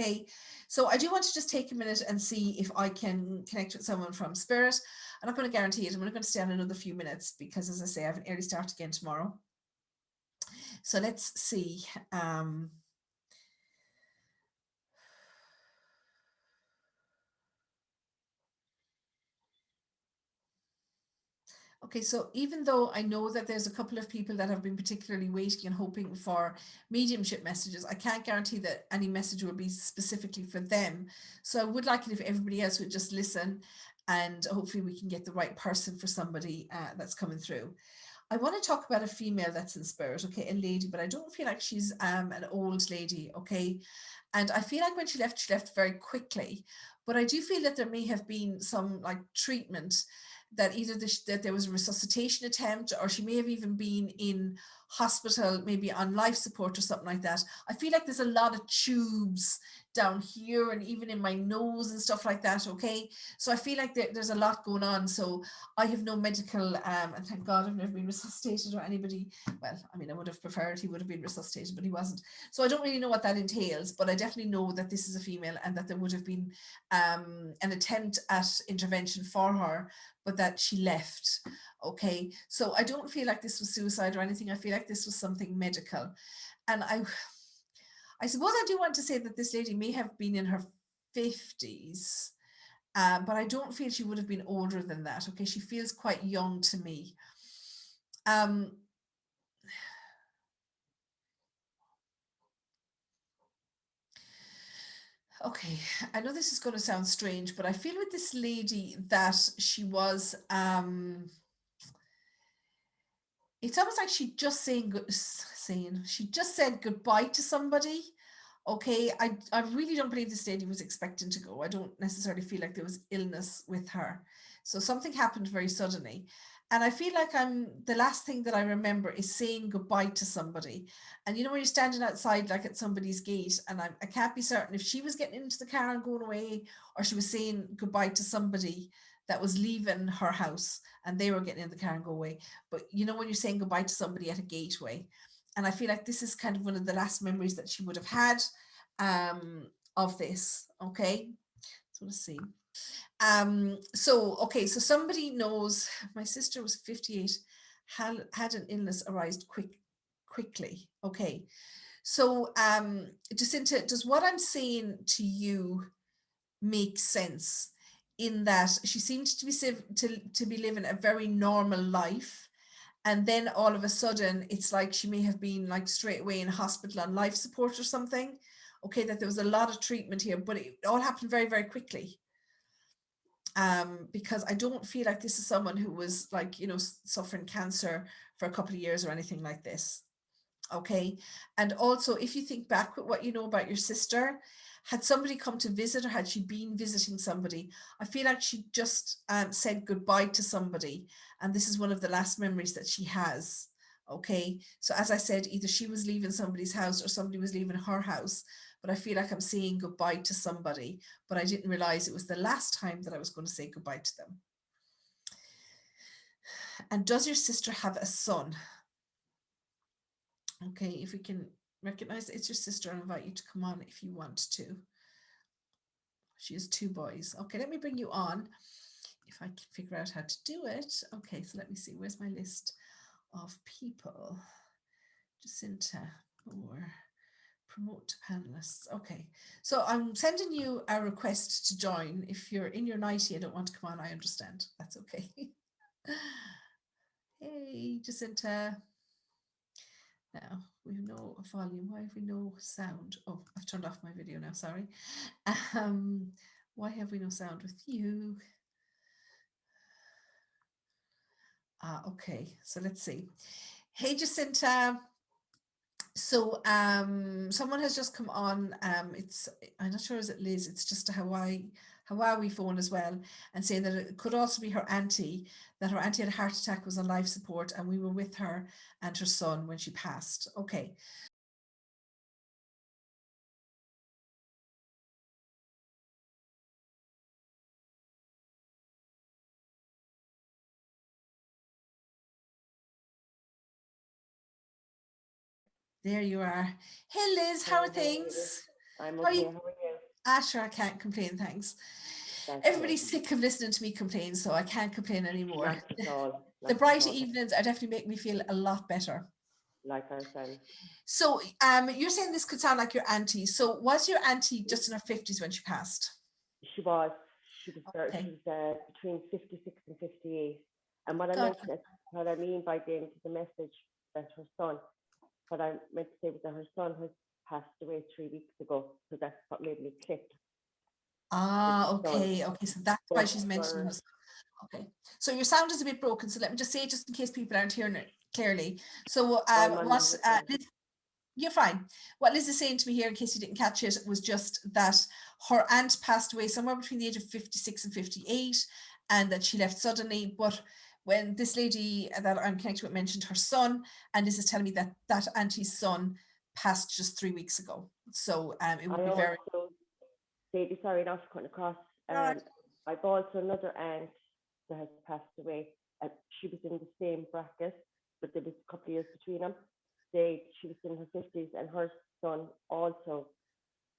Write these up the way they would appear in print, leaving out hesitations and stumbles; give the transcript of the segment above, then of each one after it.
Okay, so I do want to just take a minute and see if I can connect with someone from Spirit. I'm not going to guarantee it. I'm only going to stay on another few minutes because, as I say, I have an early start again tomorrow. So let's see. Okay, so even though I know that there's a couple of people that have been particularly waiting and hoping for mediumship messages, I can't guarantee that any message will be specifically for them. So I would like it if everybody else would just listen, and hopefully we can get the right person for somebody that's coming through. I want to talk about a female that's in spirit, okay, a lady, but I don't feel like she's an old lady, okay? And I feel like when she left very quickly, but I do feel that there may have been some like treatment, that either that there was a resuscitation attempt, or she may have even been in hospital, maybe on life support or something like that. I feel like there's a lot of tubes down here and even in my nose and stuff like that, okay? So I feel like there's a lot going on. So I have no medical, and thank God I've never been resuscitated or anybody. Well, I mean, I would have preferred he would have been resuscitated, but he wasn't. So I don't really know what that entails, but I definitely know that this is a female and that there would have been an attempt at intervention for her, but that she left. Okay, so I don't feel like this was suicide or anything. I feel like this was something medical. And I suppose I do want to say that this lady may have been in her 50s, but I don't feel she would have been older than that. Okay, she feels quite young to me. Okay, I know this is going to sound strange, but I feel with this lady that she was, it's almost like she just she just said goodbye to somebody. Okay, I really don't believe this lady was expecting to go. I don't necessarily feel like there was illness with her. So something happened very suddenly. And I feel like the last thing that I remember is saying goodbye to somebody. And you know, when you're standing outside, like at somebody's gate, and I can't be certain if she was getting into the car and going away, or she was saying goodbye to somebody that was leaving her house and they were getting in the car and go away. But you know, when you're saying goodbye to somebody at a gateway, and I feel like this is kind of one of the last memories that she would have had of this. Okay, so let's see. So somebody knows my sister was 58, had an illness arise quickly. Okay, so Jacinta, does what I'm saying to you make sense? In that she seemed to be living a very normal life, and then all of a sudden it's like she may have been like straight away in hospital on life support or something. Okay, that there was a lot of treatment here, but it all happened very, very quickly. Because I don't feel like this is someone who was like, you know, suffering cancer for a couple of years or anything like this. Okay. And also, if you think back with what you know about your sister, had somebody come to visit, or had she been visiting somebody, I feel like she just said goodbye to somebody. And this is one of the last memories that she has. Okay. So as I said, either she was leaving somebody's house or somebody was leaving her house. But I feel like I'm saying goodbye to somebody, but I didn't realize it was the last time that I was going to say goodbye to them. And does your sister have a son? Okay, if we can recognize it's your sister, I'll invite you to come on if you want to. She has two boys. Okay, let me bring you on if I can figure out how to do it. Okay, so let me see. Where's my list of people? Jacinta or promote panelists. Okay, so I'm sending you a request to join. If you're in your 90 and don't want to come on, I understand. That's okay. Hey, Jacinta. Now we have no volume. Why have we no sound? Oh, I've turned off my video now. Sorry. Why have we no sound with you? Okay, so let's see. Hey, Jacinta. So someone has just come on. It's, I'm not sure, is it Liz? It's just a Hawaii phone as well, and saying that it could also be her auntie, that her auntie had a heart attack, was on life support, and we were with her and her son when she passed. Okay. There you are. Hey Liz, how are things? I'm How are okay. you? How are you? Sure, I can't complain, thanks. That's good. Everybody's sick of listening to me complain, so I can't complain anymore. Not at all. The Not at bright all. evenings are definitely make me feel a lot better. Like ourselves. So, you're saying this could sound like your auntie. So, was your auntie just in her 50s when she passed? She was. She was there. She Okay. was between 56 and 58. And what I God. mentioned, what I mean by the end of the message, that her son, what I meant to say was that her son has passed away 3 weeks ago. So that's what made me click with the son. Okay. Okay. So that's why But she's mentioning for her. Okay. So your sound is a bit broken. So let me just say it just in case people aren't hearing it clearly. So, I'm on the what headphones. you're fine. What Liz is saying to me here, in case you didn't catch it, was just that her aunt passed away somewhere between the age of 56 and 58, and that she left suddenly. But when this lady that I'm connected with mentioned her son, and Liz is telling me that that auntie's son passed just 3 weeks ago. So it I would be very. also, Sadie, sorry not to cut across. All right. I've also another aunt that has passed away. She was in the same bracket, but there was a couple of years between them. She was in her 50s, and her son also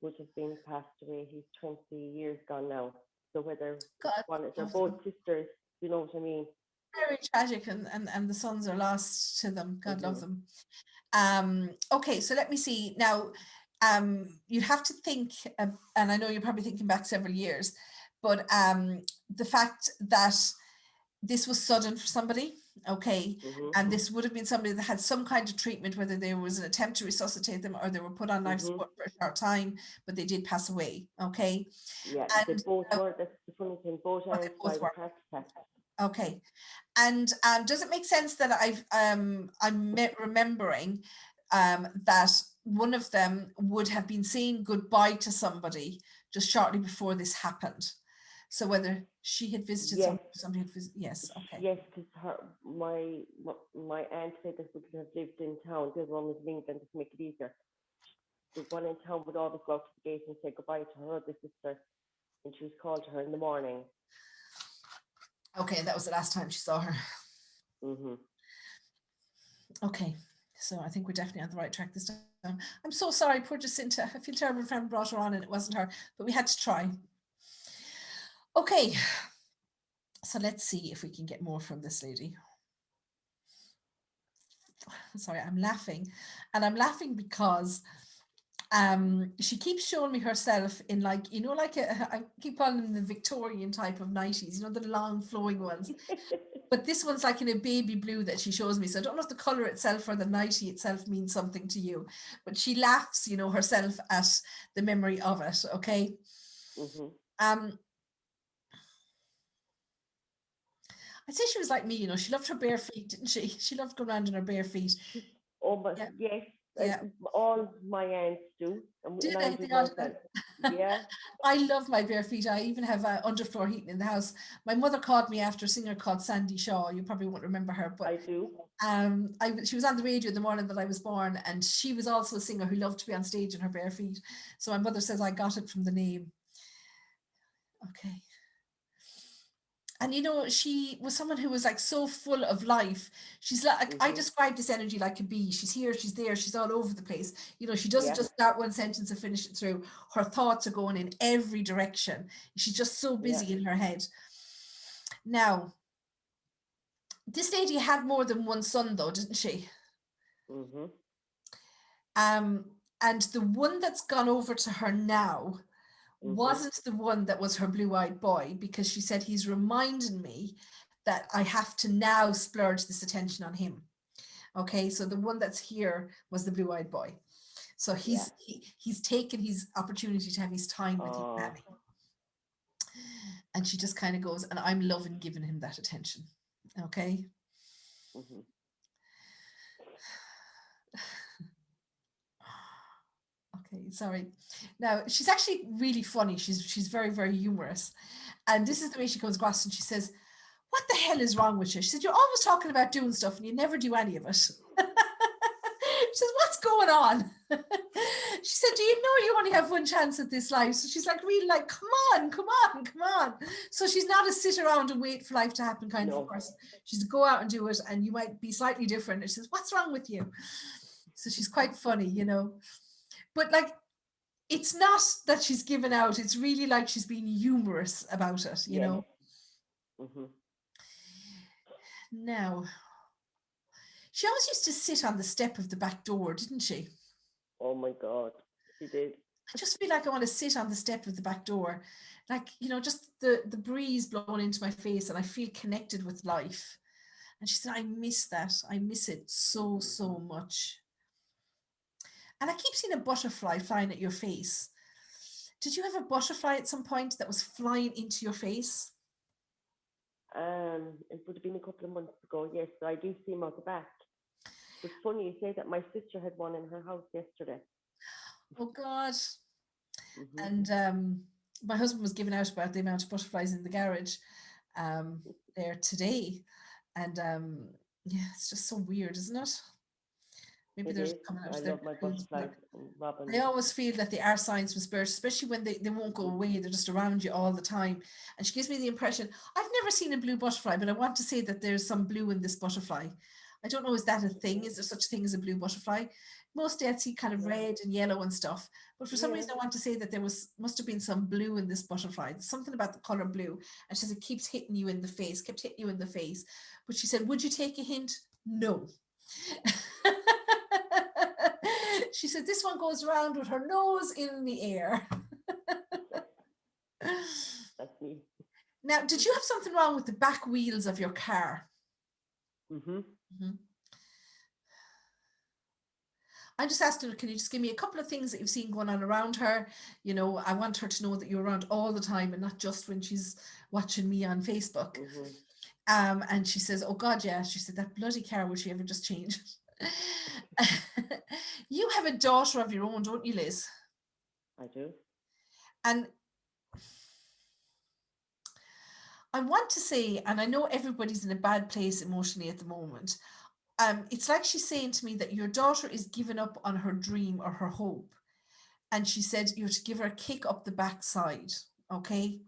would have been passed away. He's 20 years gone now. So whether God they're love both them. sisters, you know what I mean? Very tragic, and the sons are lost to them. God love Hmm. them. Okay, so let me see now. You have to think, and I know you're probably thinking back several years, but the fact that this was sudden for somebody, okay, Hmm. and this would have been somebody that had some kind of treatment, whether there was an attempt to resuscitate them or they were put on life Hmm. support for a short time, but they did pass away, okay, Yeah, they and both were. That's the funny thing. Both or they aunts both died of were, heart attacks. okay, and does it make sense that remembering that one of them would have been saying goodbye to somebody just shortly before this happened? So whether she had visited Yes, somebody, somebody had visited, yes, okay, yes, because my aunt said that we could have lived in town. The other one was in England to make it easier. The one in town would always go out to the gate and say goodbye to her other sister, and she was called to her in the morning. okay, and that was the last time she saw her. Hmm. Okay, so I think we're definitely on the right track this time. I'm so sorry, poor Jacinta. I feel terrible if I brought her on and it wasn't her, but we had to try. Okay, so let's see if we can get more from this lady. Sorry, I'm laughing, and I'm laughing because she keeps showing me herself in, like, like I keep calling them the Victorian type of nighties, the long flowing ones, but this one's like in a baby blue that she shows me. So I don't know if the color itself or the nightie itself means something to you, but she laughs, herself at the memory of it. Okay. Hmm. um I'd say she was like me, she loved her bare feet, didn't she? She loved going around in her bare feet. She's almost, Yeah, yes. yeah. All my aunts do, Do and I they? do They all myself. do. Yeah, I love my bare feet. I even have underfloor heating in the house. My mother called me after a singer called Sandie Shaw. You probably won't remember her, but I do. she was on the radio the morning that I was born, and she was also a singer who loved to be on stage in her bare feet. So my mother says I got it from the name. Okay. And she was someone who was like so full of life. She's like, I Hmm. describe this energy like a bee. She's here, she's there, she's all over the place. She doesn't Yeah, just start one sentence and finish it through. Her thoughts are going in every direction. She's just so yeah. busy in her head. Now, this lady had more than one son, though, didn't she? Hmm. Um, and the one that's gone over to her now Hmm. wasn't the one that was her blue-eyed boy, because she said he's reminding me that I have to now splurge this attention on him. Okay, so the one that's here was the blue-eyed boy. So Yeah. he's taken his opportunity to have his time with his Oh. mammy. And she just kind of goes, and I'm loving giving him that attention. Okay. Hmm. Okay, sorry. Now she's actually really funny. She's very, very humorous. And this is the way she comes across, and she says, "What the hell is wrong with you?" She said, "You're always talking about doing stuff and you never do any of it." She says, "What's going on?" She said, "Do you know you only have one chance at this life?" So she's like, really like, come on, come on, come on. So she's not a sit around and wait for life to happen kind of a No. person. She's a go out and do it, and you might be slightly different. And she says, "What's wrong with you?" So she's quite funny. But like, it's not that she's given out. It's really like she's being humorous about it, you Yes. know. Mm-hmm. Now, she always used to sit on the step of the back door, didn't she? Oh my God, she did. I just feel like I want to sit on the step of the back door, like, you know, just the breeze blowing into my face, and I feel connected with life. And she said, I miss that. I miss it so, so much. And I keep seeing a butterfly flying at your face. Did you have a butterfly at some point that was flying into your face? It would have been a couple of months ago. Yes, so I do see him out the back. It's funny you say that. My sister had one in her house yesterday. Oh God. Mm-hmm. And my husband was giving out about the amount of butterflies in the garage there today. And yeah, it's just so weird, isn't it? Maybe It they're is. just coming out I of their love my cocoons. butterflies and I robins. always feel that they are signs from spirit, especially when they won't go away. They're just around you all the time. And she gives me the impression, I've never seen a blue butterfly, but I want to say that there's some blue in this butterfly. I don't know, is that a thing? Is there such a thing as a blue butterfly? Mostly I'd see kind of Yeah. red and yellow and stuff. But for some Yeah. reason, I want to say that there must have been some blue in this butterfly. There's something about the color blue. And she says it keeps hitting you in the face, kept hitting you in the face. But she said, would you take a hint? No. She said this one goes around with her nose in the air. That's me. Now, did you have something wrong with the back wheels of your car? Mm-hmm. Mhm. I just asked her, can you just give me a couple of things that you've seen going on around her? You know, I want her to know that you're around all the time and not just when she's watching me on Facebook. Mm-hmm. And she says, oh God, yeah. She said, that bloody car, will she ever just change it? You have a daughter of your own, don't you, Liz? I do. And I want to say, and I know everybody's in a bad place emotionally at the moment. It's like she's saying to me that your daughter is giving up on her dream or her hope. And she said you're to give her a kick up the backside. Okay.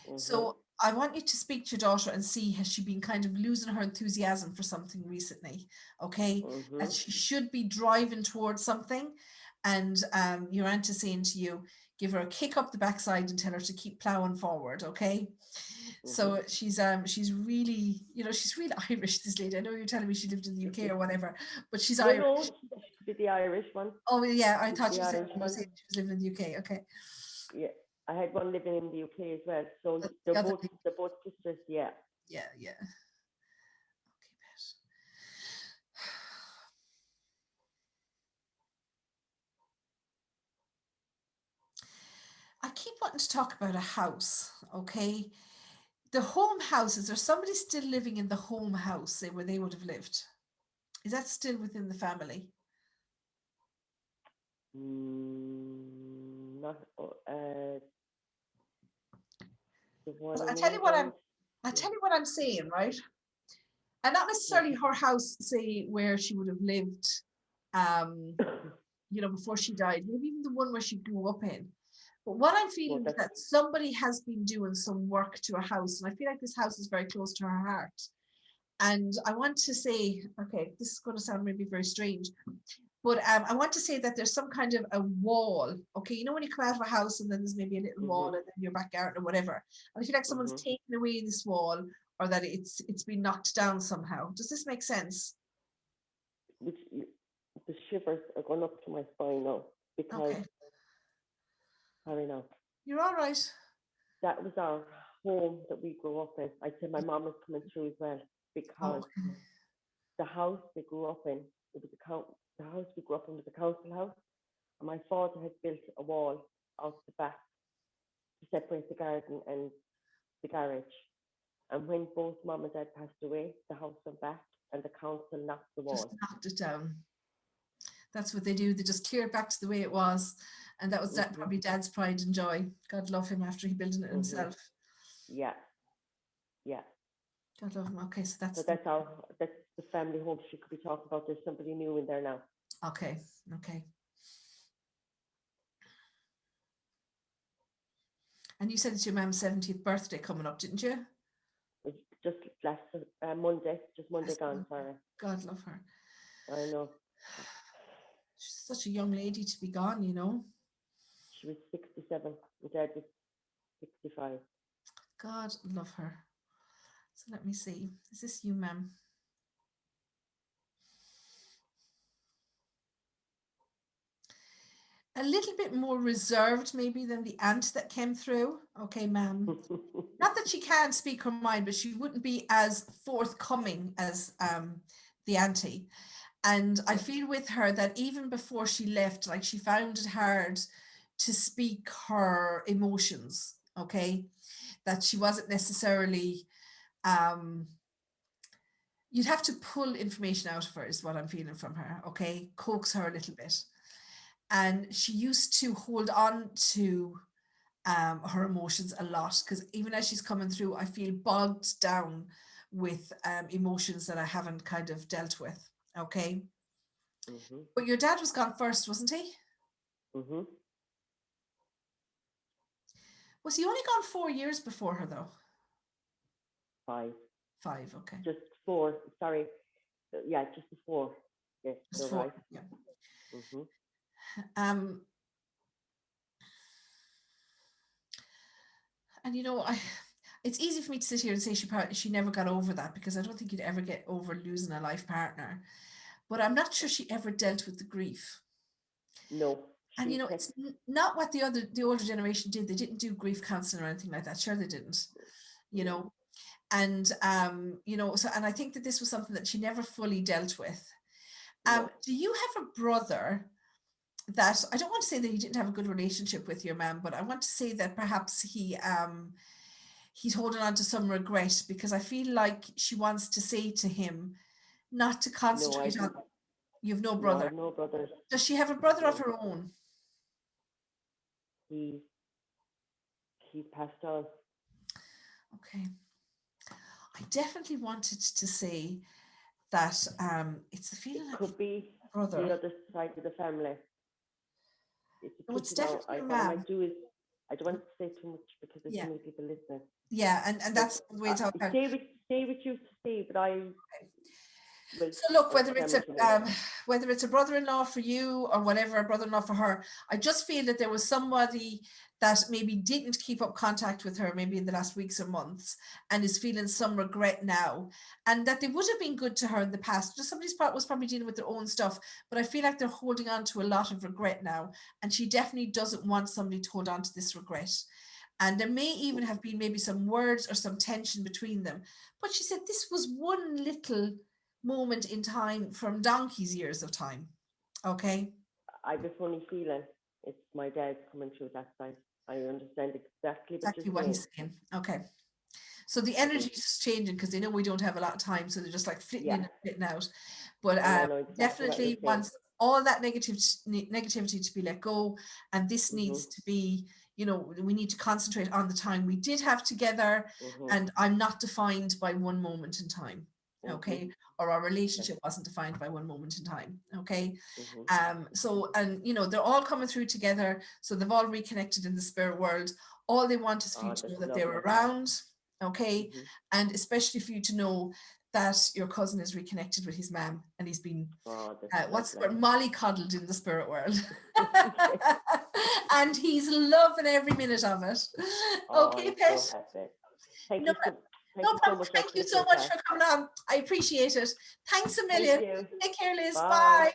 Mm-hmm. So I want you to speak to your daughter and see, has she been kind of losing her enthusiasm for something recently? Okay. Mm-hmm. That she should be driving towards something. And your aunt is saying to you, give her a kick up the backside and tell her to keep plowing forward. Okay. Mm-hmm. So she's really, you know, she's really Irish, this lady. I know you're telling me she lived in the UK or whatever, but she's No, Irish. no, she should be the Irish one. Oh yeah, I She's thought the you said Irish you were one. saying she was living in the UK. Okay. Yeah. I had one living in the UK as well. So The they're other both lady. they're both sisters, yeah. Yeah, yeah. Okay, bet. I keep wanting to talk about a house, okay? The home house, is there somebody still living in the home house, say, where they would have lived? Is that still within the family? Not the one I in tell you what England. I Yeah. tell you what I'm saying, right? And not necessarily Mm-hmm. her house, say, where she would have lived, um, you know, before she died, maybe even the one where she grew up in. But what I'm Well, feeling is that's that somebody has been doing some work to a house, and I feel like this house is very close to her heart. And I want to say, okay, this is going to sound maybe very strange, but I want to say that there's some kind of a wall. Okay, you know when you come out of a house and then there's maybe a little wall mm-hmm. and then your back garden or whatever. And I feel like someone's Mm-hmm. taken away this wall or that it's been knocked down somehow. Does this make sense? Which the shivers are going up to my spine now because Okay, sorry now. you're all right. That was our home that we grew up in. I said my mom was coming through as well Oh, because okay. the house they grew up in, it was the house we grew up in was a council house, and my father had built a wall out the back to separate the garden and the garage. And when both mom and dad passed away, the house went back and the council knocked the Just wall. knocked it down. That's what they do. They just clear it back to the way it was. And that was that Mhm. probably dad's pride and joy. God love him after he built it Mhm. himself. Yeah. Yeah. God love him. Okay, so So that's the that's the family home she could be talking about. There's somebody new in there now. okay. Okay. And you said it's your mum's 70th birthday coming up, didn't you? It's just last Monday, just Monday Yes, gone. Sorry. God love her. I know. She's such a young lady to be gone, you know. She was 67. My dad was 65. God love her. So let me see. Is this you, ma'am? A little bit more reserved maybe than the aunt that came through. Okay, ma'am. Not that she can't speak her mind, but she wouldn't be as forthcoming as the auntie. And I feel with her that even before she left, like she found it hard to speak her emotions, okay? That she wasn't necessarily, you'd have to pull information out of her is what I'm feeling from her, okay? Coax her a little bit. And she used to hold on to her emotions a lot, because even as she's coming through, I feel bogged down with emotions that I haven't kind of dealt with, okay? Mm-hmm. But your dad was gone first, wasn't he? Mm-hmm. Was he only gone 4 years before her, though? 5. 5, okay. Just 4. Sorry. Yeah, just before. Yes, Just you're 4, right. yeah. Mm-hmm. And you know, it's easy for me to sit here and say she never got over that, because I don't think you'd ever get over losing a life partner. But I'm not sure she ever dealt with the grief. No. And you know, it's not what the older generation did. They didn't do grief counseling or anything like that. Sure, they didn't. You know, and you know, so, and I think that this was something that she never fully dealt with. No. Do you have a brother that, I don't want to say that he didn't have a good relationship with your mum, but I want to say that perhaps he's holding on to some regret, because I feel like she wants to say to him not to concentrate on. You have no No, I brother. have no brothers. Does she have a brother No. of her own? He's passed on. Okay. I definitely wanted to say that it's the feeling It like could be brother. the other side of the family. No, it's definitely your what I mum. might do is, I don't want to say too much because there's Yeah. too many people listening. Yeah, and that's the way it's all. Stay with you to see, but I. So look, whether it's a brother-in-law for you or whatever, a brother-in-law for her, I just feel that there was somebody that maybe didn't keep up contact with her maybe in the last weeks or months, and is feeling some regret now, and that they would have been good to her in the past. Just somebody's part was probably dealing with their own stuff, but I feel like they're holding on to a lot of regret now, and she definitely doesn't want somebody to hold on to this regret. And there may even have been maybe some words or some tension between them. But she said this was one little moment in time from donkey's years of time. Okay. I have a funny feeling it's my dad coming through that side. I understand exactly What he's saying. Okay. So the energy is changing, because they know we don't have a lot of time, so they're just like flitting in and flitting out. But definitely wants all that negativity to be let go, and this needs to be, you know, we need to concentrate on the time we did have together, and I'm not defined by one moment in time. Okay. Or our relationship wasn't defined by one moment in time. Okay. So, and you know, they're all coming through together, so they've all reconnected in the spirit world. All they want is for you to know that they're around. Okay. And especially for you to know that your cousin is reconnected with his mum, and he's been what's the word, mollycoddled in the spirit world. And he's loving every minute of it. Okay, Pet. So thank you so much. Thank you so much for coming on. I appreciate it. Thanks a million. Take care, Liz. Bye.